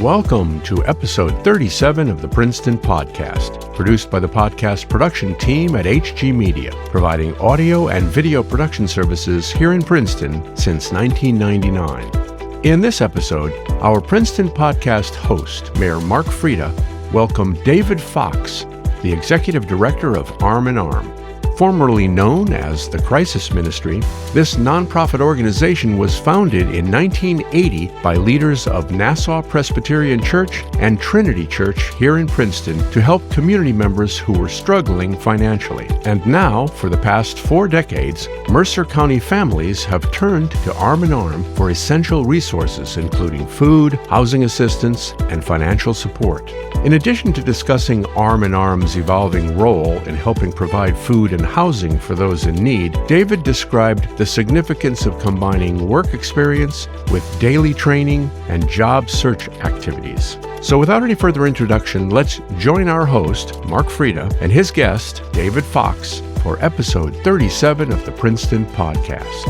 Welcome to episode 37 of the Princeton Podcast, produced by the podcast production team at HG Media, providing audio and video production services here in Princeton since 1999. In this episode, our Princeton Podcast host, Mayor Mark Freda, welcomed David Fox, the Executive Director of Arm in Arm. Formerly known as the Crisis Ministry, this nonprofit organization was founded in 1980 by leaders of Nassau Presbyterian Church and Trinity Church here in Princeton to help community members who were struggling financially. And now, for the past 4 decades, Mercer County families have turned to Arm in Arm for essential resources including food, housing assistance, and financial support. In addition to discussing Arm in Arm's evolving role in helping provide food and housing for those in need, David described the significance of combining work experience with daily training and job search activities. So without any further introduction, let's join our host, Mark Freda, and his guest, David Fox, for episode 37 of the Princeton Podcast.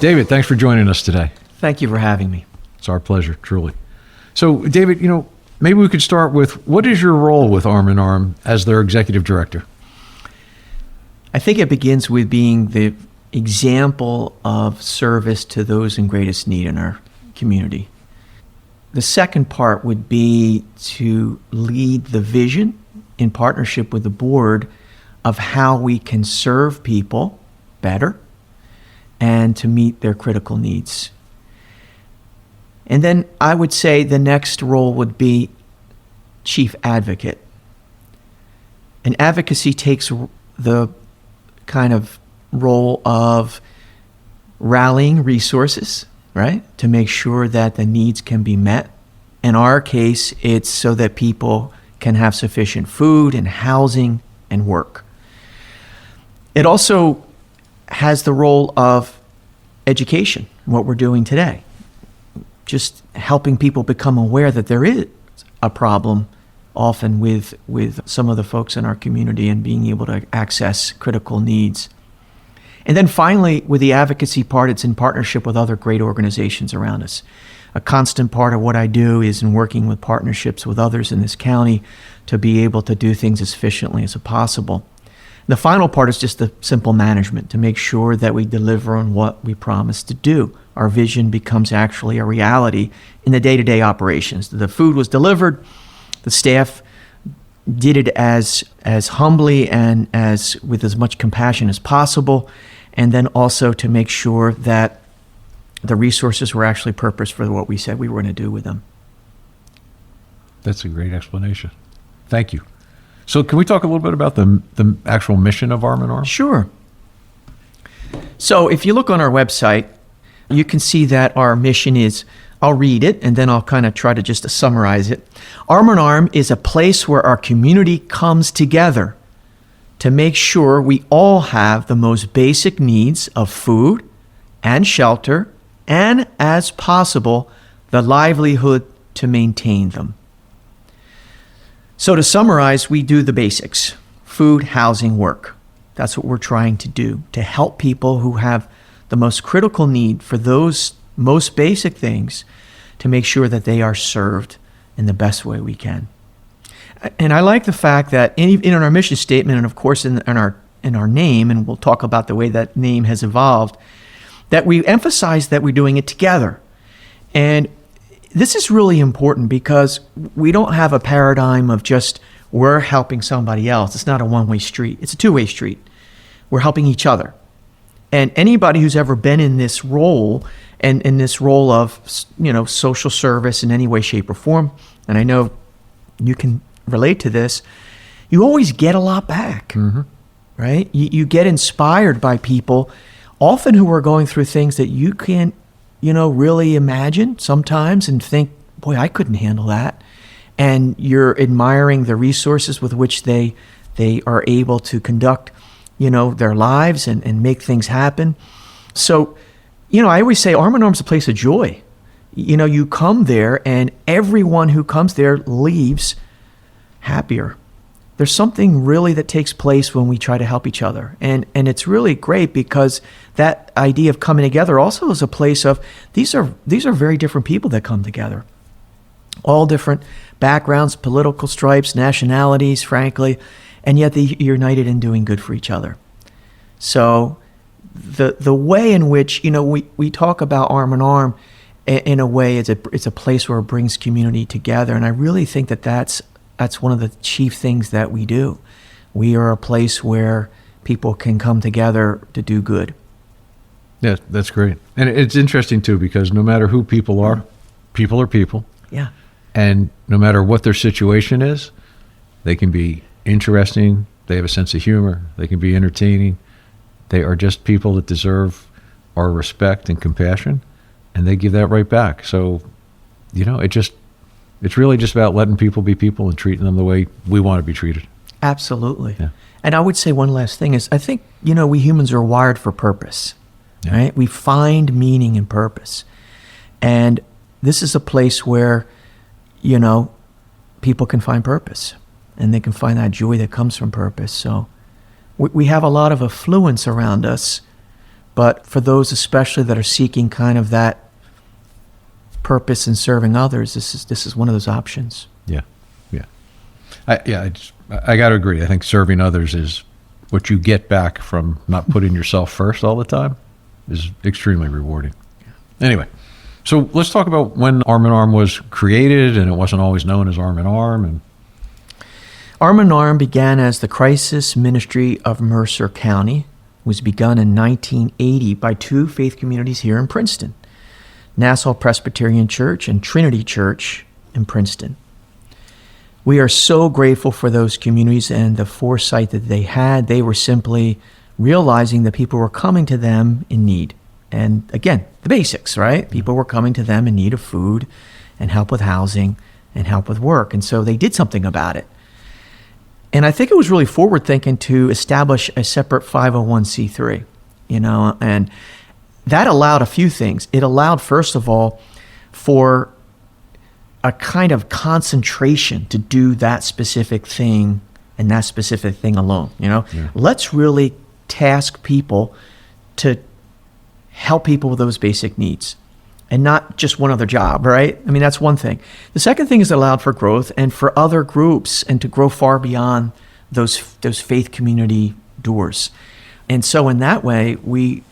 David, thanks for joining us today. Thank you for having me. It's our pleasure, truly. So, David, maybe we could start with, what is your role with Arm in Arm as their executive director? I think it begins with being the example of service to those in greatest need in our community. The second part would be to lead the vision in partnership with the board of how we can serve people better and to meet their critical needs. And then I would say the next role would be chief advocate. And advocacy takes the kind of role of rallying resources, right, to make sure that the needs can be met. In our case, it's so that people can have sufficient food and housing and work. It also has the role of education, what we're doing today. Just helping people become aware that there is a problem often with some of the folks in our community and being able to access critical needs. And then finally, with the advocacy part, it's in partnership with other great organizations around us. A constant part of what I do is in working with partnerships with others in this county to be able to do things as efficiently as possible. The final part is just the simple management to make sure that we deliver on what we promise to do. Our vision becomes actually a reality in the day-to-day operations. The food was delivered, the staff did it as humbly and with as much compassion as possible, and then also to make sure that the resources were actually purposed for what we said we were going to do with them. That's a great explanation. Thank you. So can we talk a little bit about the actual mission of Arm in Arm? Sure. So if you look on our website, you can see that our mission is, I'll read it and then I'll kind of try to just summarize it. Arm in Arm is a place where our community comes together to make sure we all have the most basic needs of food and shelter and, as possible, the livelihood to maintain them. So to summarize, we do the basics: food, housing, work. That's what we're trying to do, to help people who have the most critical need for those most basic things to make sure that they are served in the best way we can. And I like the fact that in our mission statement, and of course in our name, and we'll talk about the way that name has evolved, that we emphasize that we're doing it together. And this is really important because we don't have a paradigm of just we're helping somebody else. It's not a one-way street. It's a two-way street. We're helping each other. And anybody who's ever been in this role, and in this role of social service in any way, shape, or form, and I know you can relate to this, you always get a lot back, right? You get inspired by people, often who are going through things that you can't really imagine sometimes and think, boy, I couldn't handle that. And you're admiring the resources with which they are able to conduct, their lives and make things happen. So, I always say Arm in Arm is a place of joy. You come there and everyone who comes there leaves happier. there's something really that takes place when we try to help each other. And it's really great because that idea of coming together also is a place of, these are very different people that come together. All different backgrounds, political stripes, nationalities, frankly, and yet they're united in doing good for each other. So the way in which, we talk about Arm in Arm in a way, it's a place where it brings community together. And I really think that's one of the chief things that we do. We are a place where people can come together to do good. Yeah, that's great. And it's interesting too, because no matter who people are people. Yeah. And no matter what their situation is, they can be interesting, they have a sense of humor, they can be entertaining. They are just people that deserve our respect and compassion, and they give that right back. So, it's really just about letting people be people and treating them the way we want to be treated. Absolutely. Yeah. And I would say one last thing is, I think, we humans are wired for purpose, right? We find meaning and purpose. And this is a place where, people can find purpose, and they can find that joy that comes from purpose. So we have a lot of affluence around us, but for those especially that are seeking kind of that purpose in serving others, this is one of those options. Yeah. I got to agree. I think serving others is what you get back from not putting yourself first all the time is extremely rewarding. Anyway, so let's talk about when Arm in Arm was created, and it wasn't always known as Arm in Arm. And Arm in Arm began as the crisis ministry of Mercer County. It was begun in 1980 by two faith communities here in Princeton, Nassau Presbyterian Church and Trinity Church in Princeton. We are so grateful for those communities and the foresight that they had. They were simply realizing that people were coming to them in need. And again, the basics, right? People were coming to them in need of food and help with housing and help with work. And so they did something about it. And I think it was really forward thinking to establish a separate 501c3, and that allowed a few things. It allowed, first of all, for a kind of concentration to do that specific thing and that specific thing alone. Let's really task people to help people with those basic needs and not just one other job, right? I mean, that's one thing. The second thing is it allowed for growth and for other groups and to grow far beyond those faith community doors. And so in that way, we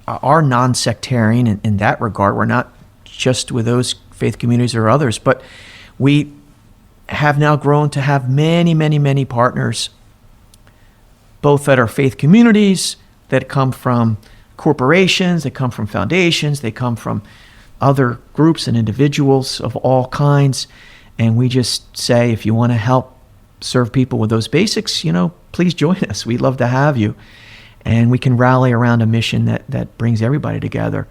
are non-sectarian in that regard. We're not just with those faith communities or others, but we have now grown to have many, many, many partners, both that are faith communities, that come from corporations, that come from foundations, they come from other groups and individuals of all kinds. And we just say, if you want to help serve people with those basics, please join us. We'd love to have you. And we can rally around a mission that brings everybody together.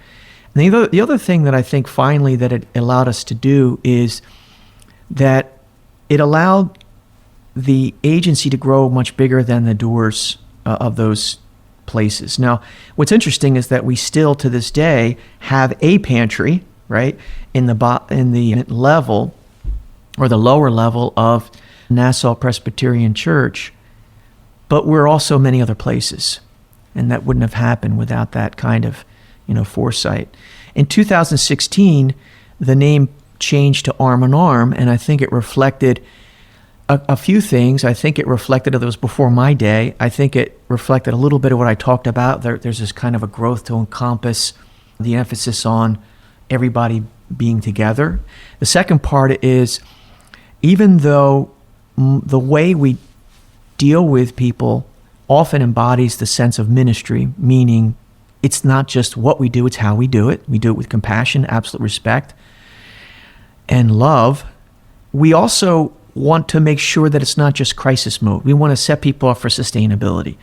And the other thing that I think finally that it allowed us to do is that it allowed the agency to grow much bigger than the doors of those places. Now, what's interesting is that we still to this day have a pantry, right, in the level or the lower level of Nassau Presbyterian Church, but we're also many other places, and that wouldn't have happened without that kind of foresight. In 2016, the name changed to Arm in Arm, and I think it reflected a few things. I think it reflected, that was before my day, I think it reflected a little bit of what I talked about. There's this kind of a growth to encompass the emphasis on everybody being together. The second part is, even though the way we deal with people often embodies the sense of ministry, meaning it's not just what we do, it's how we do it. We do it with compassion, absolute respect, and love. We also want to make sure that it's not just crisis mode. We want to set people up for sustainability.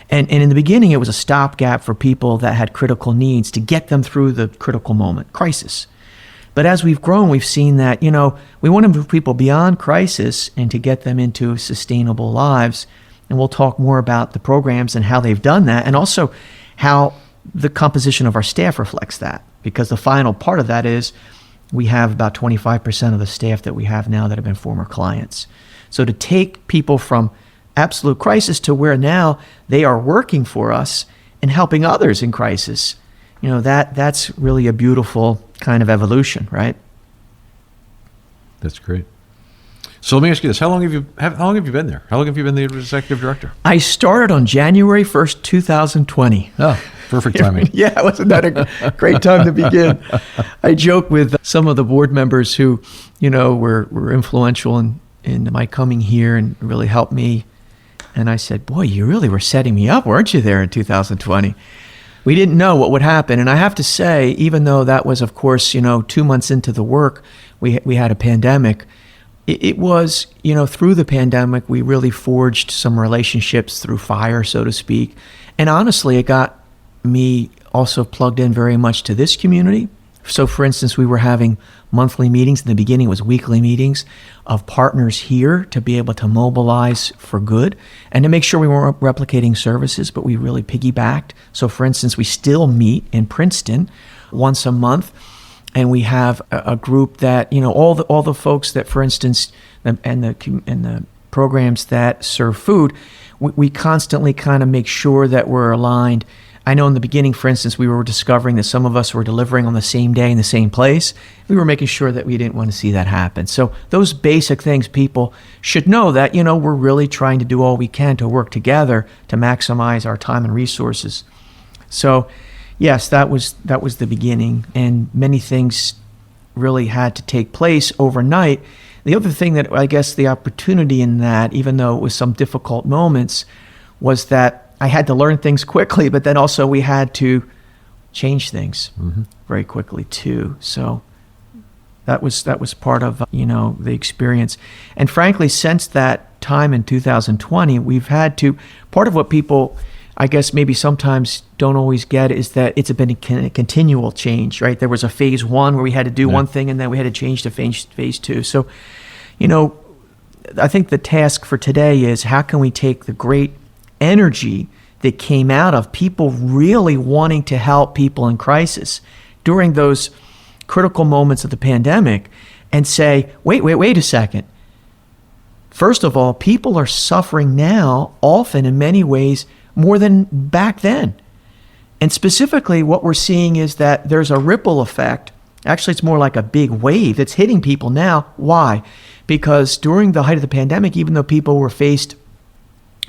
And in the beginning, it was a stopgap for people that had critical needs to get them through the critical moment, crisis. But as we've grown, we've seen that, we want to move people beyond crisis and to get them into sustainable lives. And we'll talk more about the programs and how they've done that, and also how the composition of our staff reflects that. Because the final part of that is we have about 25% of the staff that we have now that have been former clients. So to take people from absolute crisis to where now they are working for us and helping others in crisis. That's really a beautiful kind of evolution, right? That's great. So let me ask you this: How long have you been there? How long have you been the executive director? I started on January 1st, 2020. Oh, perfect timing. Yeah, wasn't that a great time to begin? I joke with some of the board members who, were influential in my coming here and really helped me. And I said, boy, you really were setting me up, weren't you, there in 2020? We didn't know what would happen. And I have to say, even though that was, of course, 2 months into the work, we had a pandemic. It was, through the pandemic, we really forged some relationships through fire, so to speak. And honestly, it got me also plugged in very much to this community. So, for instance, we were having monthly meetings. In the beginning, it was weekly meetings of partners here to be able to mobilize for good and to make sure we weren't replicating services, but we really piggybacked. So, for instance, we still meet in Princeton once a month, and we have a group that, all the folks that, for instance, and the programs that serve food, we constantly kind of make sure that we're aligned. I know in the beginning, for instance, we were discovering that some of us were delivering on the same day in the same place. We were making sure that we didn't want to see that happen. So those basic things, people should know that, we're really trying to do all we can to work together to maximize our time and resources. So yes, that was the beginning, and many things really had to take place overnight. The other thing that I guess the opportunity in that, even though it was some difficult moments, was that I had to learn things quickly, but then also we had to change things very quickly too. So that was part of the experience. And frankly, since that time in 2020, we've had to. Part of what people, I guess, maybe sometimes don't always get is that it's been a continual change, right? There was a phase one where we had to do one thing, and then we had to change to phase two. So, I think the task for today is how can we take the great energy that came out of people really wanting to help people in crisis during those critical moments of the pandemic and say, wait a second. First of all, people are suffering now, often in many ways, more than back then. And specifically, what we're seeing is that there's a ripple effect. Actually, it's more like a big wave that's hitting people now. Why? Because during the height of the pandemic, even though people were faced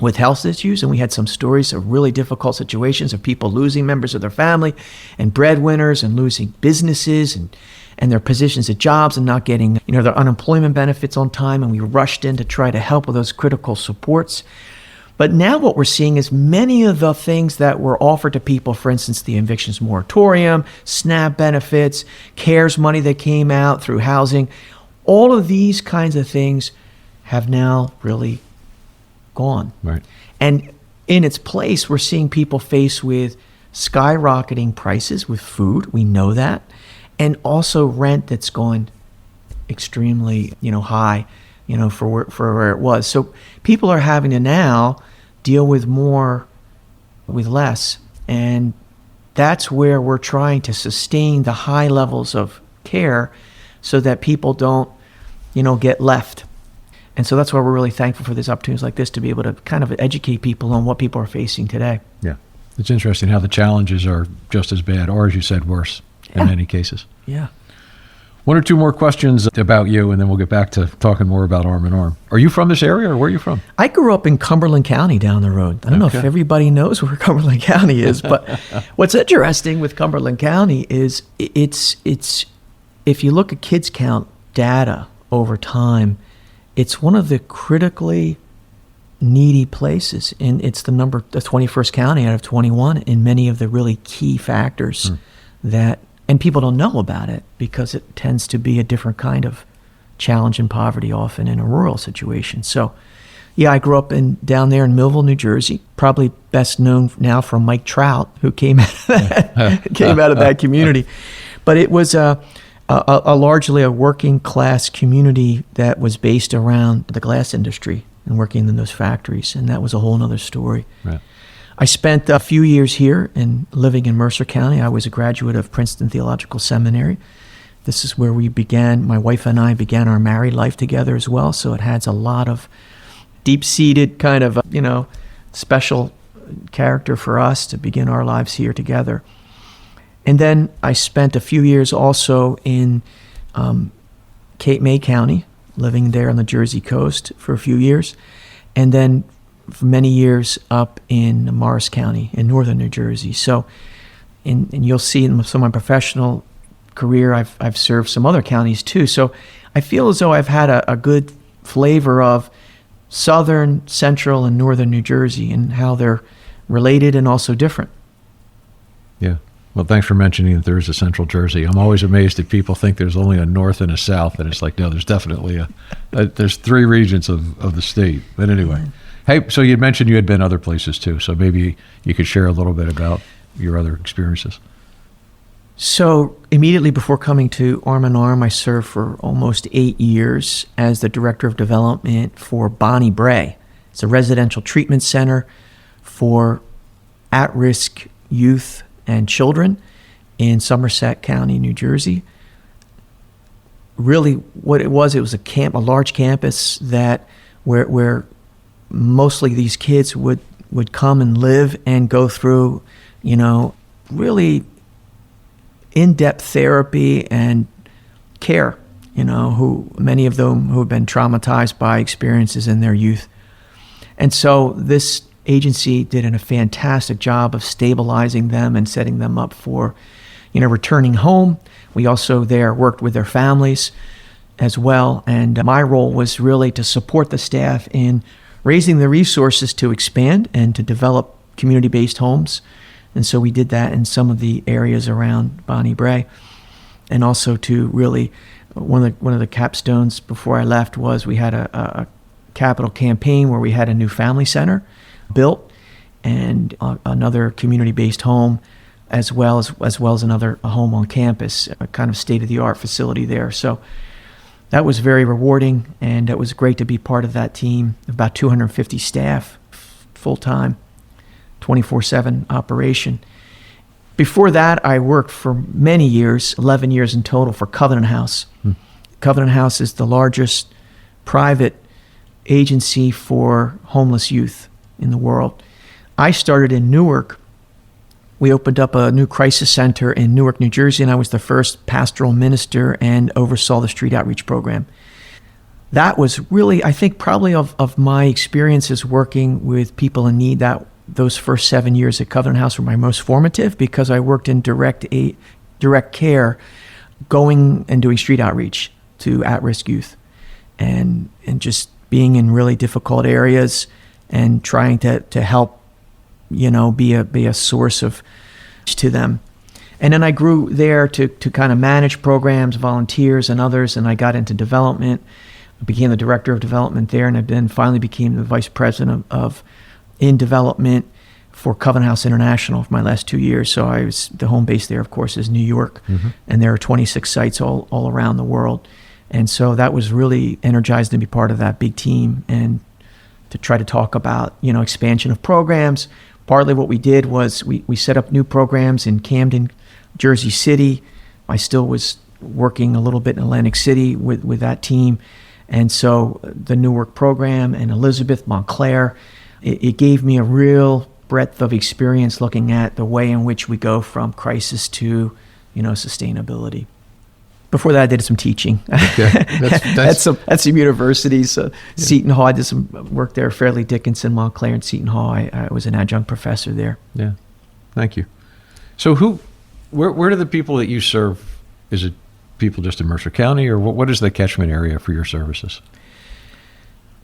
with health issues, and we had some stories of really difficult situations of people losing members of their family and breadwinners and losing businesses and their positions at jobs and not getting their unemployment benefits on time, and we rushed in to try to help with those critical supports. But now what we're seeing is many of the things that were offered to people, for instance, the evictions moratorium, SNAP benefits, CARES money that came out through housing, all of these kinds of things have now really gone. Right. And in its place, we're seeing people faced with skyrocketing prices with food. We know that. And also rent that's gone extremely, high, for where it was. So people are having to now deal with more with less. And that's where we're trying to sustain the high levels of care so that people don't, get left. And so that's why we're really thankful for these opportunities like this to be able to kind of educate people on what people are facing today. Yeah. It's interesting how the challenges are just as bad, or as you said, worse in many cases. Yeah. One or two more questions about you, and then we'll get back to talking more about Arm in Arm. Are you from this area, or where are you from? I grew up in Cumberland County down the road. I don't know if everybody knows where Cumberland County is, but what's interesting with Cumberland County is it's if you look at kids count data over time, it's one of the critically needy places, and it's the 21st county out of 21 in many of the really key factors that, and people don't know about it because it tends to be a different kind of challenge and poverty often in a rural situation. So, yeah, I grew up down there in Millville, New Jersey, probably best known now from Mike Trout, who came out of that community. But it was largely a working class community that was based around the glass industry and working in those factories, and that was a whole other story. Right. I spent a few years here and living in Mercer County. I was a graduate of Princeton Theological Seminary. This is where my wife and I began our married life together as well, so it has a lot of deep-seated kind of, special character for us to begin our lives here together. And then I spent a few years also in Cape May County, living there on the Jersey coast for a few years, and then for many years up in Morris County in northern New Jersey. So, and you'll see in some of my professional career, I've served some other counties too. So I feel as though I've had a good flavor of southern, central, and northern New Jersey and how they're related and also different. Yeah. Well, thanks for mentioning that there is a central Jersey. I'm always amazed that people think there's only a north and a south, and it's like, no, there's definitely there's three regions of the state. But anyway, hey, so you'd mentioned you had been other places too, so maybe you could share a little bit about your other experiences. So immediately before coming to Arm in Arm, I served for almost 8 years as the Director of Development for Bonnie Brae. It's a residential treatment center for at-risk youth and children in Somerset County, New Jersey. Really, what it was a large campus that where mostly these kids would come and live and go through, really in-depth therapy and care, who many of them who have been traumatized by experiences in their youth. And so this agency did a fantastic job of stabilizing them and setting them up for, returning home. We also there worked with their families as well. And my role was really to support the staff in raising the resources to expand and to develop community-based homes. And so we did that in some of the areas around Bonnie Brae. And also to really, one of the capstones before I left was we had a capital campaign where we had a new family center built and another community-based home as well as another home on campus, a kind of state-of-the-art facility there. So that was very rewarding, and it was great to be part of that team, about 250 staff, full-time, 24/7 operation. Before that, I worked for many years, 11 years in total, for Covenant House. Covenant House is the largest private agency for homeless youth in the world. I started in Newark. We opened up a new crisis center in Newark, New Jersey, and I was the first pastoral minister and oversaw the street outreach program. That was really, I think, probably of my experiences working with people in need, that those first 7 years at Covenant House were my most formative, because I worked in direct care, going and doing street outreach to at-risk youth, and just being in really difficult areas and trying to help, be a source of to them. And then I grew there to kind of manage programs, volunteers, and others, and I got into development. I became the director of development there, and I then finally became the vice president of in development for Covenant House International for my last 2 years. So I was, the home base there, of course, is New York, and there are 26 sites all around the world. And so that was really energized to be part of that big team and to try to talk about, expansion of programs. Partly what we did was we set up new programs in Camden, Jersey City. I still was working a little bit in Atlantic City with that team. And so the Newark program and Elizabeth, Montclair, it gave me a real breadth of experience looking at the way in which we go from crisis to, sustainability. Before that, I did some teaching. Okay. That's some universities. Seton Hall, I did some work there. Fairleigh Dickinson, Montclair, and Seton Hall. I was an adjunct professor there. Yeah, thank you. So where do the people that you serve, is it people just in Mercer County, or what is the catchment area for your services?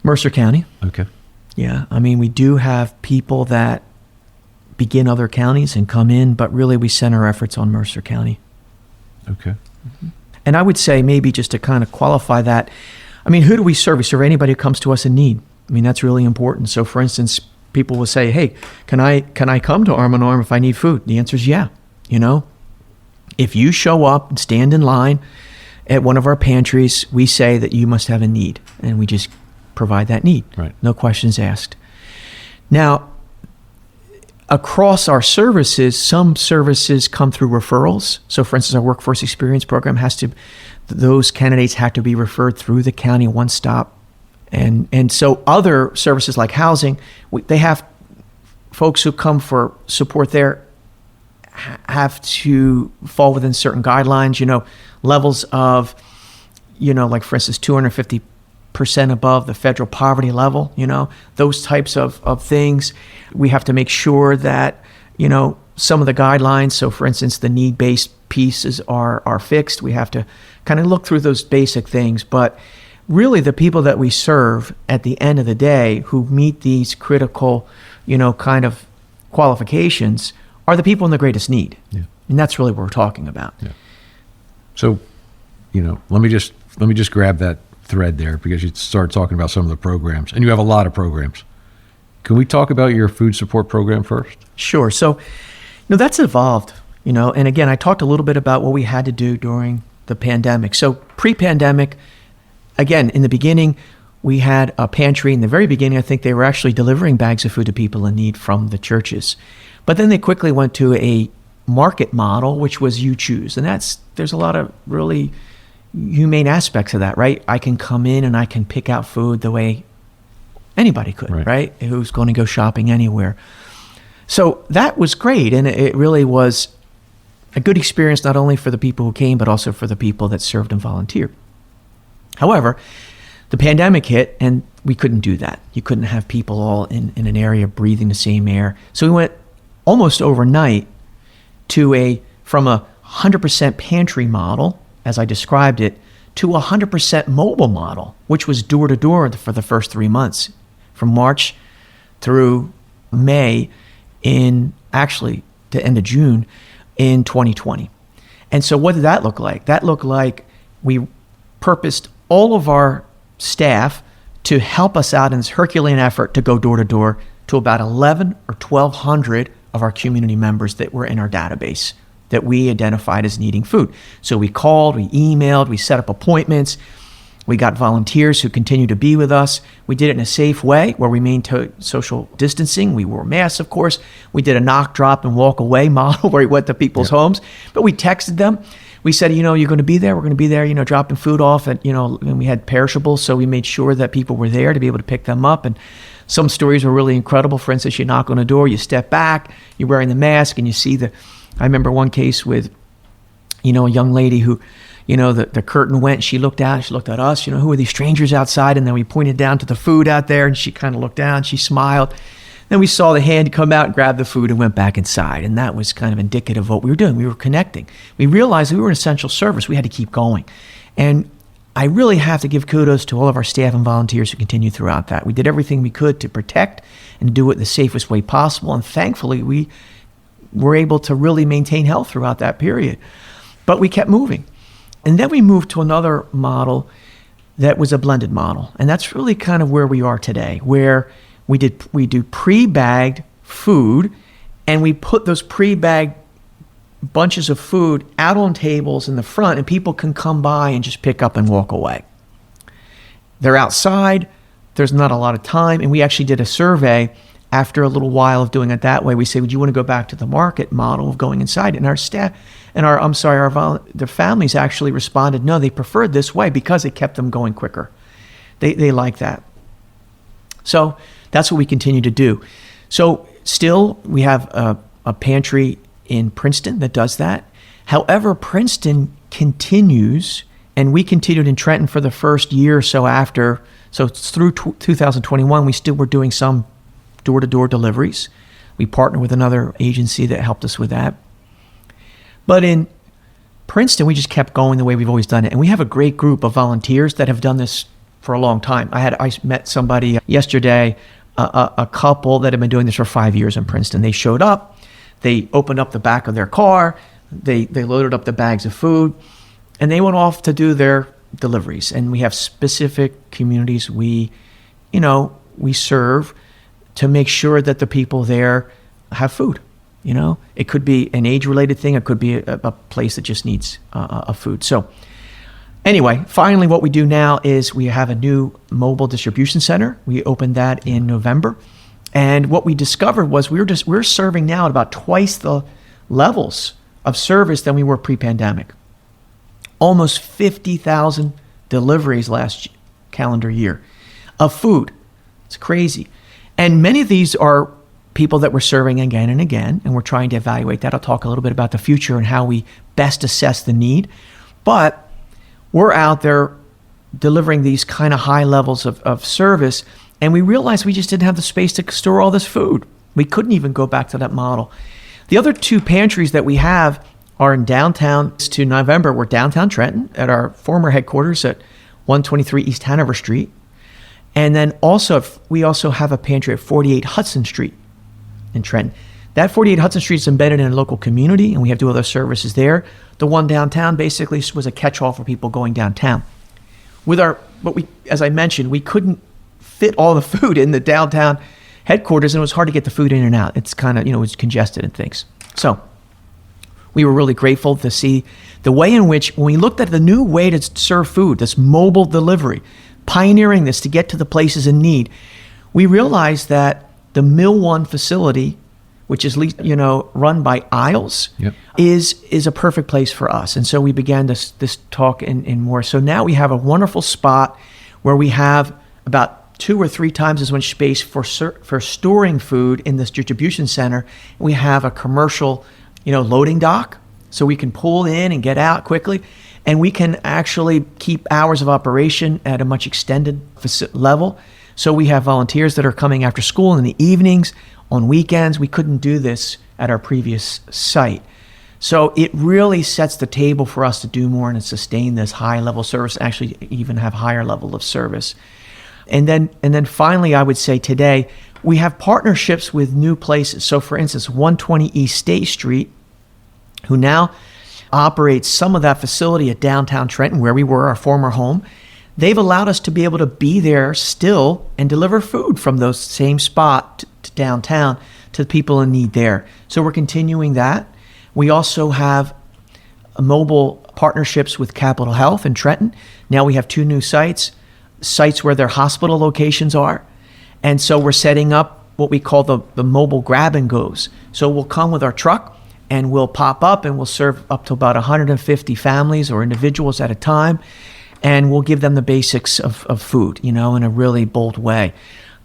Mercer County. Okay. Yeah, we do have people that begin other counties and come in, but really we center our efforts on Mercer County. Okay. And I would say, maybe just to kind of qualify that, who do we serve? We serve anybody who comes to us in need. That's really important. So for instance, people will say, hey, can I come to Arm in Arm if I need food? The answer is yeah. If you show up and stand in line at one of our pantries, we say that you must have a need, and we just provide that need. Right. No questions asked. Now, across our services, some services come through referrals. So for instance, our workforce experience program those candidates have to be referred through the county one-stop And so other services like housing, they have folks who come for support there have to fall within certain guidelines, levels of, like for instance, 250% above the federal poverty level, those types of things. We have to make sure that, some of the guidelines, so for instance, the need-based pieces are fixed. We have to kind of look through those basic things. But really the people that we serve at the end of the day who meet these critical, kind of qualifications are the people in the greatest need. Yeah. And that's really what we're talking about. Yeah. So, let me just grab that thread there, because you started talking about some of the programs, and you have a lot of programs. Can we talk about your food support program first? Sure. So, that's evolved, and again, I talked a little bit about what we had to do during the pandemic. So pre-pandemic, again, in the beginning, we had a pantry. In the very beginning, I think they were actually delivering bags of food to people in need from the churches. But then they quickly went to a market model, which was you choose. And there's a lot of really humane aspects of that, right? I can come in and I can pick out food the way anybody could, right? Who's going to go shopping anywhere. So that was great. And it really was a good experience, not only for the people who came, but also for the people that served and volunteered. However, the pandemic hit and we couldn't do that. You couldn't have people all in an area breathing the same air. So we went almost overnight to from a 100% pantry model, as I described it, to a 100% mobile model, which was door to door for the first 3 months, from March through May to end of June in 2020. And so what did that look like? That looked like we purposed all of our staff to help us out in this Herculean effort to go door to door to about 11 or 1,200 of our community members that were in our database that we identified as needing food. So we called, we emailed, we set up appointments. We got volunteers who continue to be with us. We did it in a safe way where we maintained social distancing. We wore masks, of course. We did a knock, drop, and walk away model where we went to people's homes. But we texted them. We said, you're going to be there. We're going to be there, dropping food off. And we had perishables, so we made sure that people were there to be able to pick them up. And some stories were really incredible. For instance, you knock on a door, you step back, you're wearing the mask, and you see I remember one case with, a young lady who, the curtain went, she looked out, she looked at us, who are these strangers outside? And then we pointed down to the food out there, and she kind of looked down, she smiled. Then we saw the hand come out and grab the food and went back inside. And that was kind of indicative of what we were doing. We were connecting. We realized we were an essential service. We had to keep going. And I really have to give kudos to all of our staff and volunteers who continued throughout that. We did everything we could to protect and do it the safest way possible. And thankfully, we were able to really maintain health throughout that period. But we kept moving. And then we moved to another model that was a blended model. And that's really kind of where we are today, where we do pre-bagged food, and we put those pre-bagged bunches of food out on tables in the front, and people can come by and just pick up and walk away. They're outside. There's not a lot of time. And we actually did a survey after a little while of doing it that way. We say, would you want to go back to the market model of going inside? And our staff and the families actually responded, no, they preferred this way because it kept them going quicker. They like that. So that's what we continue to do. So still, we have a pantry in Princeton that does that. However, Princeton continues, and we continued in Trenton for the first year or so after. So through 2021, we still were doing some door-to-door deliveries. We partnered with another agency that helped us with that. But in Princeton, we just kept going the way we've always done it. And we have a great group of volunteers that have done this for a long time. I met somebody yesterday, a couple that have been doing this for 5 years in Princeton. They showed up, they opened up the back of their car, they loaded up the bags of food, and they went off to do their deliveries. And we have specific communities we serve to make sure that the people there have food. It could be an age-related thing. It could be a place that just needs a food. So anyway, finally, what we do now is we have a new mobile distribution center. We opened that in November. And what we discovered was we're serving now at about twice the levels of service than we were pre-pandemic. Almost 50,000 deliveries last calendar year. of food. It's crazy. And many of these are people that we're serving again and again, and we're trying to evaluate that. I'll talk a little bit about the future and how we best assess the need. But we're out there delivering these kind of high levels of service, and we realized we just didn't have the space to store all this food. We couldn't even go back to that model. The other two pantries that we have are in downtown to November. We're downtown Trenton at our former headquarters at 123 East Hanover Street. And then we also have a pantry at 48 Hudson Street in Trenton. That 48 Hudson Street is embedded in a local community, and we have two other services there. The one downtown basically was a catch-all for people going downtown. As I mentioned, we couldn't fit all the food in the downtown headquarters, and it was hard to get the food in and out. It's kind of, it was congested and things. So we were really grateful to see the way in which, when we looked at the new way to serve food, this mobile delivery, pioneering this to get to the places in need, we realized that the Mill One facility, which is run by Isles, yep, is a perfect place for us. And so we began this talk in more. So now we have a wonderful spot where we have about 2 or 3 times as much space for storing food in this distribution center. We have a commercial, loading dock, so we can pull in and get out quickly. And we can actually keep hours of operation at a much extended level. So we have volunteers that are coming after school in the evenings, on weekends. We couldn't do this at our previous site. So it really sets the table for us to do more and sustain this high level service, actually even have higher level of service. And then finally, I would say today, we have partnerships with new places. So for instance, 120 East State Street, who now operates some of that facility at downtown Trenton, where we were, our former home. They've allowed us to be able to be there still and deliver food from those same spot to downtown to the people in need there. So we're continuing that. We also have mobile partnerships with Capitol Health in Trenton. Now we have 2 new sites where their hospital locations are. And so we're setting up what we call the mobile grab and goes. So we'll come with our truck and we'll pop up and we'll serve up to about 150 families or individuals at a time. And we'll give them the basics of food, in a really bold way.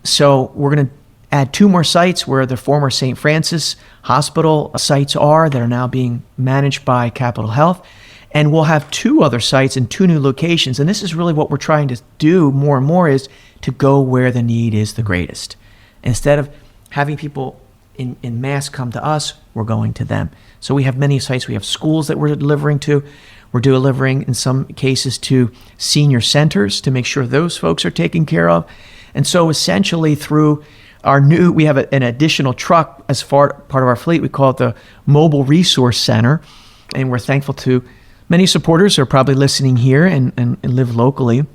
So we're going to add 2 more sites where the former St. Francis Hospital sites are that are now being managed by Capitol Health. And we'll have 2 other sites in 2 new locations. And this is really what we're trying to do more and more, is to go where the need is the greatest. Instead of having people in mass come to us, we're going to them. So we have many sites. We have schools that we're delivering to. We're delivering, in some cases, to senior centers to make sure those folks are taken care of. And so essentially through we have an additional truck as part of our fleet. We call it the Mobile Resource Center. And we're thankful to many supporters who are probably listening here and live locally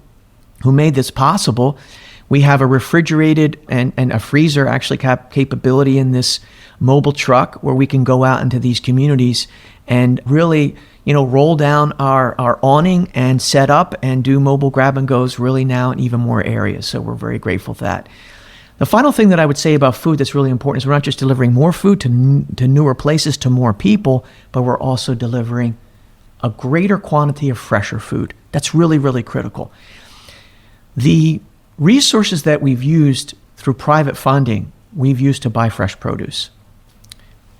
who made this possible. We have a refrigerated and a freezer actually capability in this mobile truck where we can go out into these communities and really, roll down our awning and set up and do mobile grab and goes really now in even more areas. So we're very grateful for that. The final thing that I would say about food that's really important is we're not just delivering more food to newer places, to more people, but we're also delivering a greater quantity of fresher food. That's really, really critical. The resources that we've used through private funding, we've used to buy fresh produce.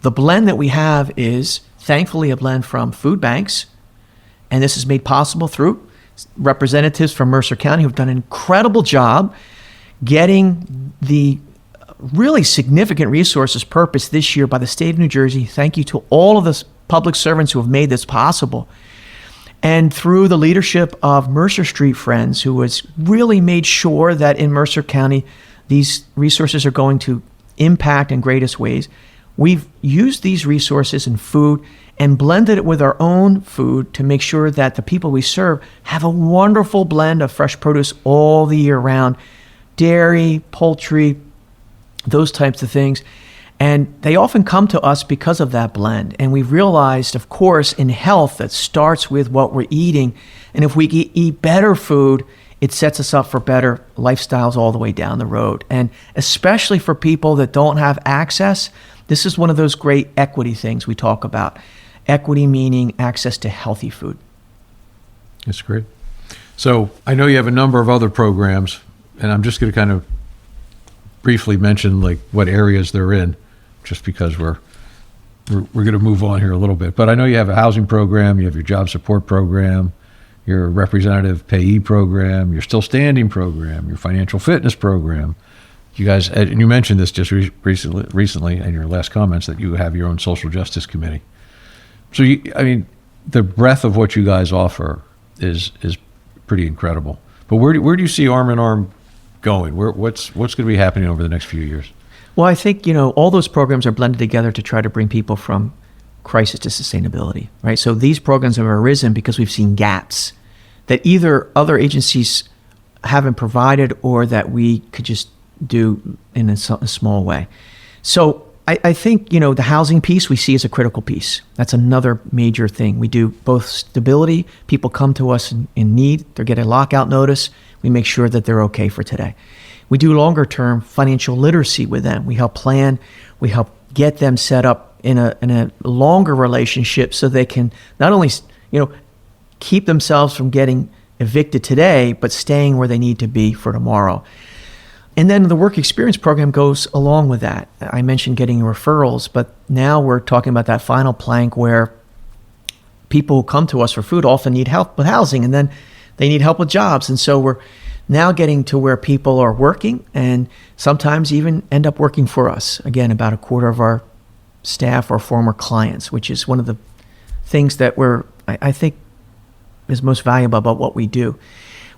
The blend that we have is thankfully a blend from food banks, and this is made possible through representatives from Mercer County who've done an incredible job getting the really significant resources purposed this year by the state of New Jersey. Thank you to all of the public servants who have made this possible. And through the leadership of Mercer Street Friends, who has really made sure that in Mercer County, these resources are going to impact in greatest ways. We've used these resources in food and blended it with our own food to make sure that the people we serve have a wonderful blend of fresh produce all the year round. Dairy, poultry, those types of things. And they often come to us because of that blend. And we've realized, of course, in health, that starts with what we're eating. And if we eat better food, it sets us up for better lifestyles all the way down the road. And especially for people that don't have access, this is one of those great equity things we talk about. Equity meaning access to healthy food. That's great. So I know you have a number of other programs and I'm just going to kind of briefly mention like what areas they're in, just because we're going to move on here a little bit. But I know you have a housing program, you have your job support program, your representative payee program, your still standing program, your financial fitness program. You guys, and you mentioned this just recently in your last comments, that you have your own social justice committee. So, the breadth of what you guys offer is pretty incredible. But where do you see Arm in Arm going? What's going to be happening over the next few years? Well, I think, all those programs are blended together to try to bring people from crisis to sustainability, right? So these programs have arisen because we've seen gaps that either other agencies haven't provided or that we could just do in a small way. So I think, the housing piece we see as a critical piece. That's another major thing. We do both stability. People come to us in need. They get a lockout notice. We make sure that they're okay for today. We do longer term financial literacy with them. We help plan. We help get them set up in a longer relationship so they can not only, keep themselves from getting evicted today, but staying where they need to be for tomorrow. And then the work experience program goes along with that. I mentioned getting referrals, but now we're talking about that final plank where people who come to us for food often need help with housing, and then they need help with jobs. And so we're now getting to where people are working and sometimes even end up working for us. Again, about a quarter of our staff are former clients, which is one of the things that I think is most valuable about what we do.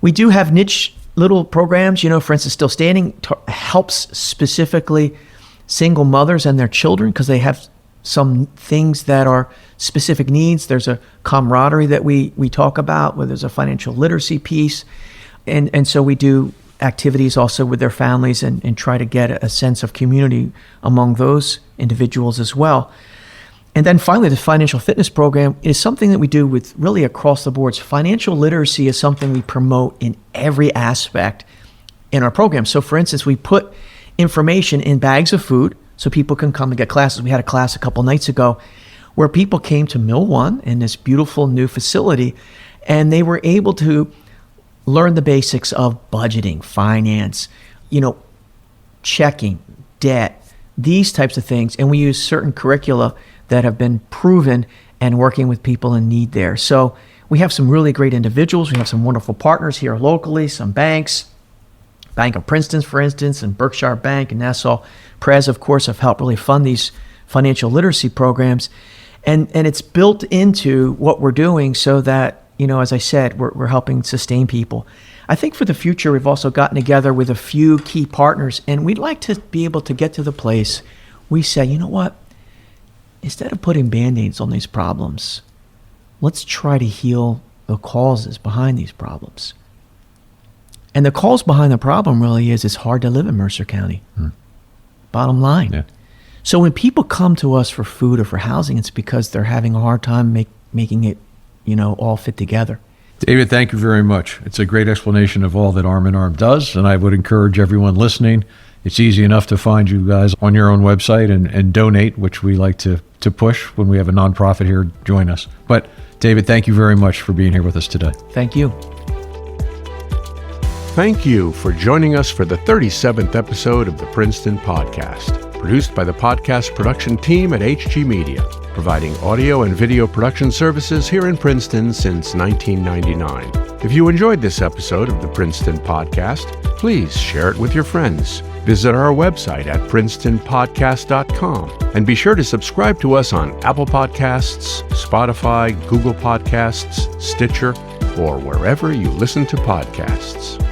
We do have niche little programs, for instance, Still Standing helps specifically single mothers and their children because they have some things that are specific needs. There's a camaraderie that we talk about, where there's a financial literacy piece. And so we do activities also with their families and try to get a sense of community among those individuals as well. And then finally, the financial fitness program is something that we do with really across the boards. Financial literacy is something we promote in every aspect in our program. So for instance, we put information in bags of food so people can come and get classes. We had a class a couple nights ago where people came to Mill One in this beautiful new facility, and they were able to learn the basics of budgeting, finance, checking, debt, these types of things. And we use certain curricula that have been proven and working with people in need there. So we have some really great individuals. We have some wonderful partners here locally, some banks, Bank of Princeton, for instance, and Berkshire Bank and Nassau Pres, of course, have helped really fund these financial literacy programs. And it's built into what we're doing so that, as I said, we're helping sustain people. I think for the future, we've also gotten together with a few key partners, and we'd like to be able to get to the place we say, you know what? Instead of putting Band-Aids on these problems, let's try to heal the causes behind these problems. And the cause behind the problem really is it's hard to live in Mercer County. Bottom line. Yeah. So when people come to us for food or for housing, it's because they're having a hard time making it, all fit together. David, thank you very much. It's a great explanation of all that Arm in Arm does, and I would encourage everyone listening. It's easy enough to find you guys on your own website and donate, which we like to push when we have a nonprofit here join us. But David, thank you very much for being here with us today. Thank you. Thank you for joining us for the 37th episode of the Princeton Podcast, produced by the podcast production team at HG Media, providing audio and video production services here in Princeton since 1999. If you enjoyed this episode of the Princeton Podcast, please share it with your friends. Visit our website at princetonpodcast.com and be sure to subscribe to us on Apple Podcasts, Spotify, Google Podcasts, Stitcher, or wherever you listen to podcasts.